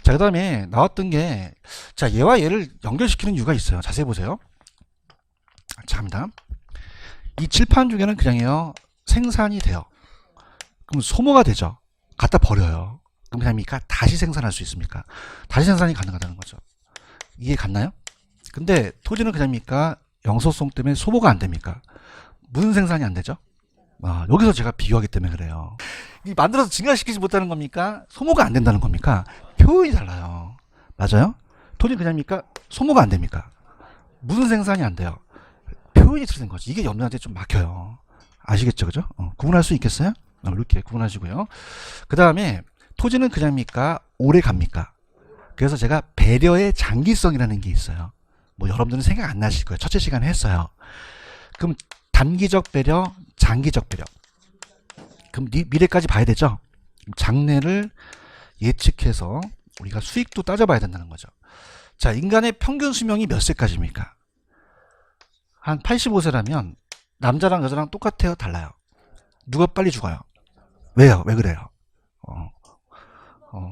자, 그 다음에 나왔던 게, 자, 얘와 얘를 연결시키는 이유가 있어요. 자세히 보세요. 자, 합니다. 이 칠판 중에는 그냥요, 생산이 돼요. 그럼 소모가 되죠. 갖다 버려요. 그럼 그냥입니까? 다시 생산할 수 있습니까? 다시 생산이 가능하다는 거죠. 이해 갔나요? 근데 토지는 그냥입니까? 영속성 때문에 소모가 안 됩니까? 무슨 생산이 안 되죠? 여기서 제가 비교하기 때문에 그래요. 이 만들어서 증가시키지 못하는 겁니까? 소모가 안 된다는 겁니까? 표현이 달라요. 맞아요? 토지는 그냥입니까? 소모가 안 됩니까? 무슨 생산이 안 돼요? 표현이 틀린 거지. 이게 여러분한테 좀 막혀요. 아시겠죠? 그죠? 구분할 수 있겠어요? 이렇게 구분하시고요. 그 다음에 토지는 그냥입니까? 오래 갑니까? 그래서 제가 배려의 장기성이라는 게 있어요. 뭐 여러분들은 생각 안 나실 거예요. 첫째 시간에 했어요. 그럼 단기적 배려, 장기적 배려. 그럼 미래까지 봐야 되죠? 장래를 예측해서 우리가 수익도 따져봐야 된다는 거죠. 자, 인간의 평균 수명이 몇 세까지입니까? 한 85세라면 남자랑 여자랑 똑같아요? 달라요? 누가 빨리 죽어요? 왜요? 왜 그래요?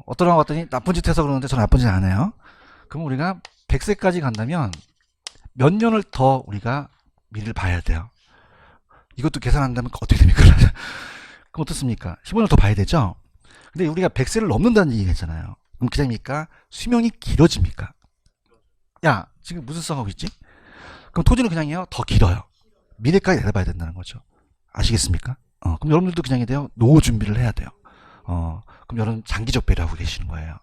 어떤 사람 왔더니 나쁜 짓 해서 그러는데 저는 나쁜 짓 안 해요. 그럼 우리가 100세까지 간다면 몇 년을 더 우리가 미래를 봐야 돼요. 이것도 계산한다면 어떻게 됩니까? 그럼 어떻습니까? 15년 더 봐야 되죠? 근데 우리가 100세를 넘는다는 얘기가 있잖아요. 그럼 그냥입니까? 수명이 길어집니까? 야, 지금 무슨 성 하고 있지? 그럼 토지는 그냥이요, 더 길어요. 미래까지 내다봐야 된다는 거죠. 아시겠습니까? 그럼 여러분들도 그냥이 돼요. 노후 준비를 해야 돼요. 그럼 여러분 장기적 배려하고 계시는 거예요.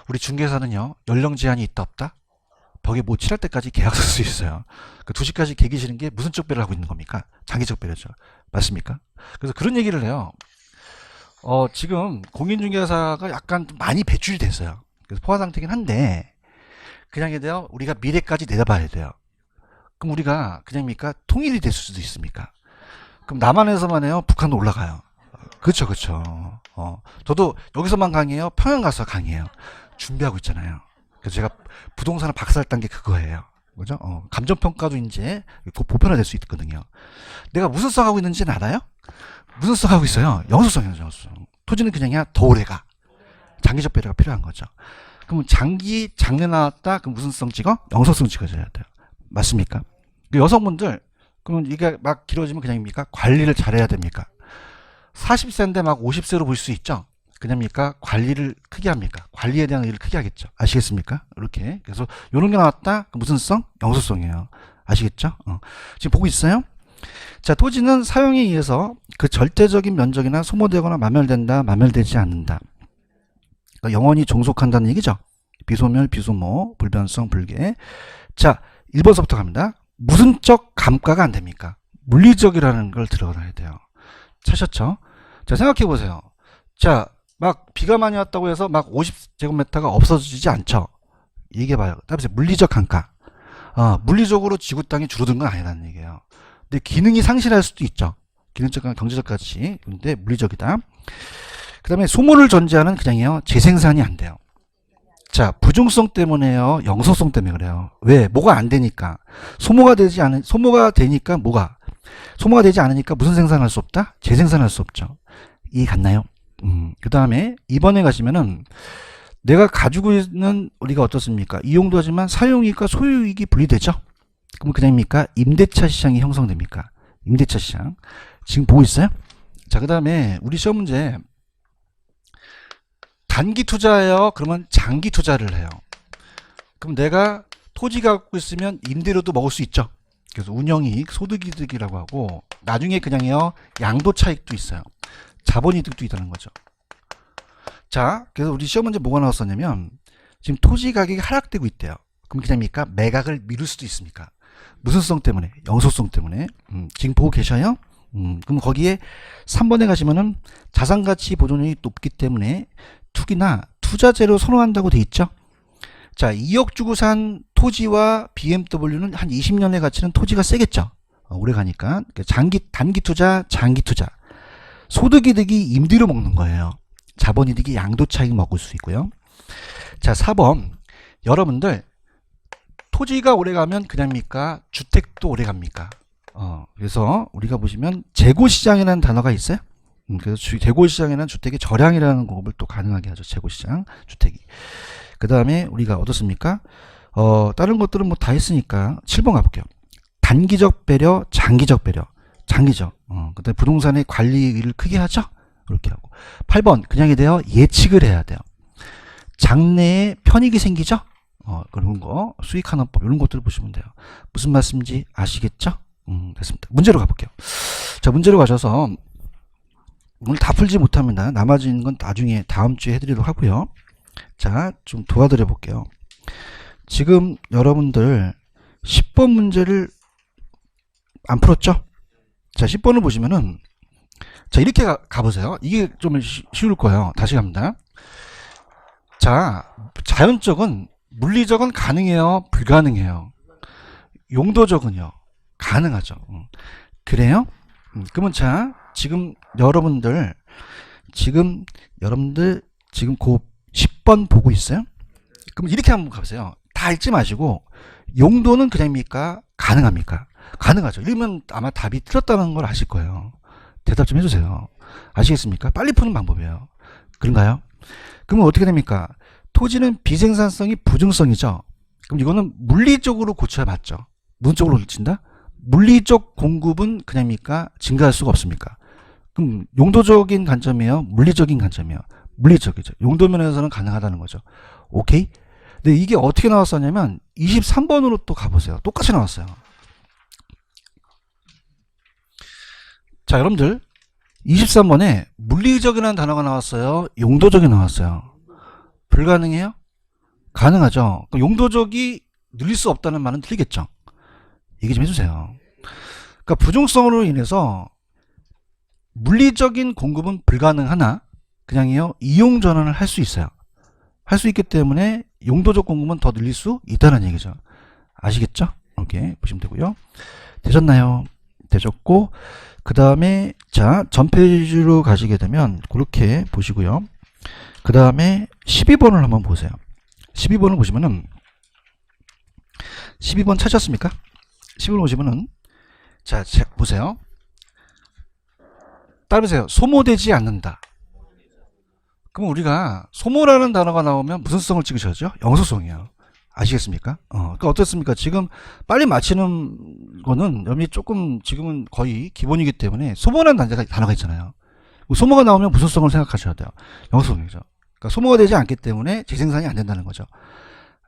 우리 중개사는요, 연령 제한이 있다 없다? 벽에 뭐 칠할 때까지 계약서 쓸 수 있어요. 그 2시까지 계기시는 게 무슨 적 배려를 하고 있는 겁니까? 장기적 배려죠. 맞습니까? 그래서 그런 얘기를 해요. 지금 공인중개사가 약간 많이 배출이 됐어요. 그래서 포화 상태긴 한데, 그냥에 대해 우리가 미래까지 내다봐야 돼요. 그럼 우리가 그냥입니까? 통일이 될 수도 있습니까? 그럼 남한에서만 해요? 북한도 올라가요. 그쵸, 그쵸. 저도 여기서만 강의해요? 평양 가서 강의해요. 준비하고 있잖아요. 그래서 제가 부동산을 박살딴 게 그거예요. 그죠? 감정평가도 이제 보편화될 수 있거든요. 내가 무슨 성 하고 있는지는 알아요? 무슨 성 하고 있어요? 영수성이죠, 영수성. 토지는 그냥이야, 더 오래가. 장기적 배려가 필요한 거죠. 그럼 장래 나왔다? 그럼 무슨 성 찍어? 영속성 찍어줘야 돼요. 맞습니까? 여성분들, 그러면 이게 막 길어지면 그냥입니까? 관리를 잘해야 됩니까? 40세인데 막 50세로 볼 수 있죠? 그냥입니까? 관리를 크게 합니까? 관리에 대한 의의를 크게 하겠죠. 아시겠습니까? 이렇게. 그래서 요런 게 나왔다. 무슨 성? 영수성이에요. 아시겠죠? 지금 보고 있어요? 자, 토지는 사용에 의해서 그 절대적인 면적이나 소모되거나 마멸된다, 마멸되지 않는다. 그러니까 영원히 종속한다는 얘기죠. 비소멸, 비소모, 불변성, 불계. 자, 1번서부터 갑니다. 무슨적 감가가 안 됩니까? 물리적이라는 걸 들어가야 돼요. 찾셨죠? 자, 생각해 보세요. 자, 막 비가 많이 왔다고 해서 막 50제곱미터가 없어지지 않죠. 얘기해 봐요. 따라서 물리적 감가. 물리적으로 지구 땅이 줄어든 건 아니라는 얘기예요. 근데 기능이 상실할 수도 있죠. 기능적, 경제적 가치. 근데 물리적이다. 그 다음에 소모를 전제하는 그냥이요. 재생산이 안 돼요. 자, 부중성 때문에요. 영소성 때문에 그래요. 왜? 뭐가 안 되니까. 소모가 되니까 뭐가? 소모가 되지 않으니까 무슨 생산할 수 없다? 재생산할 수 없죠. 이해 갔나요? 그 다음에 2번에 가시면은 내가 가지고 있는 우리가 어떻습니까? 이용도 하지만 사용이익과 소유이익이 분리되죠? 그럼 그냥입니까? 임대차 시장이 형성됩니까? 임대차 시장. 지금 보고 있어요? 자, 그 다음에 우리 시험 문제 단기 투자예요? 그러면 장기 투자를 해요. 그럼 내가 토지 갖고 있으면 임대료도 먹을 수 있죠? 그래서 운영이익, 소득이득이라고 하고 나중에 그냥요 양도차익도 있어요. 자본이득도 있다는 거죠. 자, 그래서 우리 시험 문제 뭐가 나왔었냐면 지금 토지 가격이 하락되고 있대요. 그럼 그냥입니까? 매각을 미룰 수도 있습니까? 무슨 성 때문에? 영소성 때문에. 지금 보고 계셔요? 그럼 거기에 3번에 가시면은 자산가치 보존율이 높기 때문에 투기나 투자재로 선호한다고 돼 있죠. 자, 2억 주고 산 토지와 BMW는 한 20년의 가치는 토지가 세겠죠. 오래 가니까. 단기 투자, 장기 투자. 소득이득이 임대료 먹는 거예요. 자본이득이 양도차익 먹을 수 있고요. 자, 4번. 여러분들 토지가 오래 가면 그냥입니까? 주택도 오래 갑니까? 그래서 우리가 보시면 재고시장이라는 단어가 있어요. 그래서 재고시장에는 주택의 절향이라는 공업을 또 가능하게 하죠. 재고시장, 주택이. 그 다음에 우리가 어떻습니까? 다른 것들은 뭐 다 했으니까 7번 가볼게요. 단기적 배려, 장기적 배려. 장기적. 그 다음에 부동산의 관리를 크게 하죠. 그렇게 하고. 8번 그냥이 돼요. 예측을 해야 돼요. 장래에 편익이 생기죠. 그런 거 수익하는 법 이런 것들을 보시면 돼요. 무슨 말씀인지 아시겠죠? 됐습니다. 문제로 가볼게요. 자, 문제로 가셔서 오늘 다 풀지 못합니다. 나머지는 건 나중에 다음 주에 해드리도록 하고요. 자, 좀 도와드려 볼게요. 지금 여러분들 10번 문제를 안 풀었죠? 자, 10번을 보시면은 자, 이렇게 가보세요. 이게 좀 쉬울 거예요. 다시 갑니다. 자, 자연적은 물리적은 가능해요? 불가능해요? 용도적은요? 가능하죠. 그래요? 그러면 자, 지금 여러분들 지금 그 10번 보고 있어요? 그럼 이렇게 한번 가보세요. 다 읽지 마시고 용도는 그냥입니까? 가능합니까? 가능하죠. 이러면 아마 답이 틀렸다는 걸 아실 거예요. 대답 좀 해주세요. 아시겠습니까? 빨리 푸는 방법이에요. 그런가요? 그러면 어떻게 됩니까? 토지는 비생산성이 부증성이죠. 그럼 이거는 물리적으로 고쳐야 맞죠. 무슨 쪽으로 고친다? 물리적 공급은 그냥입니까? 증가할 수가 없습니까? 그럼 용도적인 관점이에요? 물리적인 관점이에요? 물리적이죠. 용도 면에서는 가능하다는 거죠. 오케이? 근데 이게 어떻게 나왔었냐면 23번으로 또 가보세요. 똑같이 나왔어요. 자, 여러분들 23번에 물리적이라는 단어가 나왔어요? 용도적이 나왔어요? 불가능해요? 가능하죠. 용도적이 늘릴 수 없다는 말은 틀리겠죠. 얘기 좀 해주세요. 그러니까 부중성으로 인해서 물리적인 공급은 불가능하나 그냥요 이용 전환을 할 수 있어요. 할 수 있기 때문에 용도적 공급은 더 늘릴 수 있다는 얘기죠. 아시겠죠? 이렇게 보시면 되고요. 되셨나요? 되셨고 그 다음에 자 전페이지로 가시게 되면 그렇게 보시고요. 그 다음에 12번을 한번 보세요. 12번을 보시면은 12번 찾았습니까? 12번 보시면은 자 보세요. 따르세요. 소모되지 않는다. 그럼 우리가 소모라는 단어가 나오면 무슨 성을 찍으셔야죠? 영소성이에요. 아시겠습니까? 그러니까 어떻습니까? 지금 빨리 맞히는 거는 여기 조금 지금은 거의 기본이기 때문에 소모라는 단어가 있잖아요. 소모가 나오면 무슨 성을 생각하셔야 돼요? 영속성이죠. 그러니까 소모가 되지 않기 때문에 재생산이 안 된다는 거죠.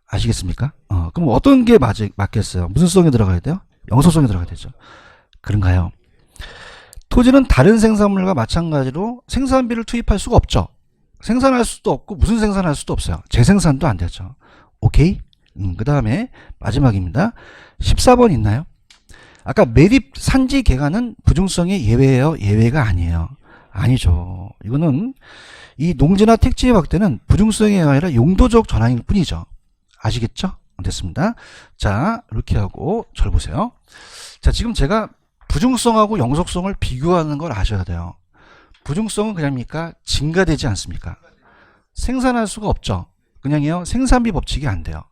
아시겠습니까? 그럼 어떤 게 맞겠어요? 무슨 성이 들어가야 돼요? 영속성이 들어가야 되죠. 그런가요? 토지는 다른 생산물과 마찬가지로 생산비를 투입할 수가 없죠. 생산할 수도 없고 무슨 생산할 수도 없어요. 재생산도 안 되죠. 오케이? 그 다음에 마지막입니다. 14번 있나요? 아까 매립 산지 개간은 부중성의 예외예요? 예외가 아니에요. 아니죠. 이거는 이 농지나 택지의 확대는 부중성이 아니라 용도적 전환일 뿐이죠. 아시겠죠? 됐습니다. 자, 이렇게 하고 절 보세요. 자, 지금 제가 부중성하고 영속성을 비교하는 걸 아셔야 돼요. 부중성은 그냥입니까? 증가되지 않습니까? 생산할 수가 없죠. 그냥요. 생산비 법칙이 안 돼요.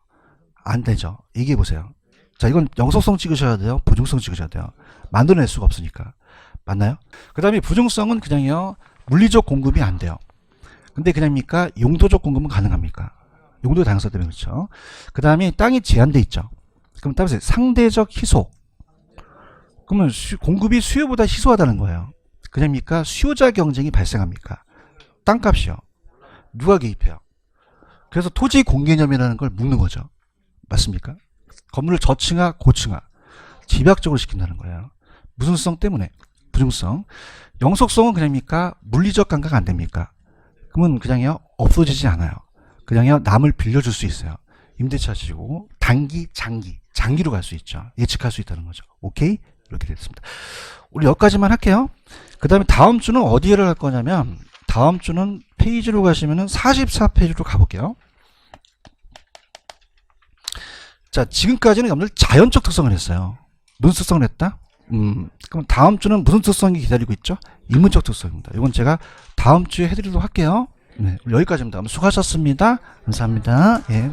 안 되죠. 얘기해 보세요. 자, 이건 영속성 찍으셔야 돼요. 부중성 찍으셔야 돼요. 만들어낼 수가 없으니까. 맞나요? 그 다음에 부중성은 그냥요. 물리적 공급이 안 돼요. 근데 그냥입니까? 용도적 공급은 가능합니까? 용도 다양성 때문에 그렇죠. 그 다음에 땅이 제한돼 있죠. 그럼 따라서 상대적 희소. 그러면 공급이 수요보다 희소하다는 거예요. 그냥입니까? 수요자 경쟁이 발생합니까? 땅값이요. 누가 개입해요? 그래서 토지 공개념이라는 걸 묶는 거죠. 맞습니까? 건물을 저층화, 고층화, 집약적으로 시킨다는 거예요. 무슨 성 때문에? 부중성. 영속성은 그냥입니까? 물리적 감가가 안 됩니까? 그러면 그냥요 없어지지 않아요. 그냥요 남을 빌려줄 수 있어요. 임대차 시고 단기, 장기로 갈 수 있죠. 예측할 수 있다는 거죠. 오케이? 이렇게 됐습니다. 우리 여기까지만 할게요. 그 다음에 다음 주는 어디를 할 거냐면 다음 주는 페이지로 가시면은 44페이지로 가볼게요. 자, 지금까지는 여러분들 자연적 특성을 했어요. 무슨 특성을 했다? 그럼 다음 주는 무슨 특성이 기다리고 있죠? 인문적 특성입니다. 이건 제가 다음 주에 해드리도록 할게요. 네, 여기까지입니다. 수고하셨습니다. 감사합니다. 예.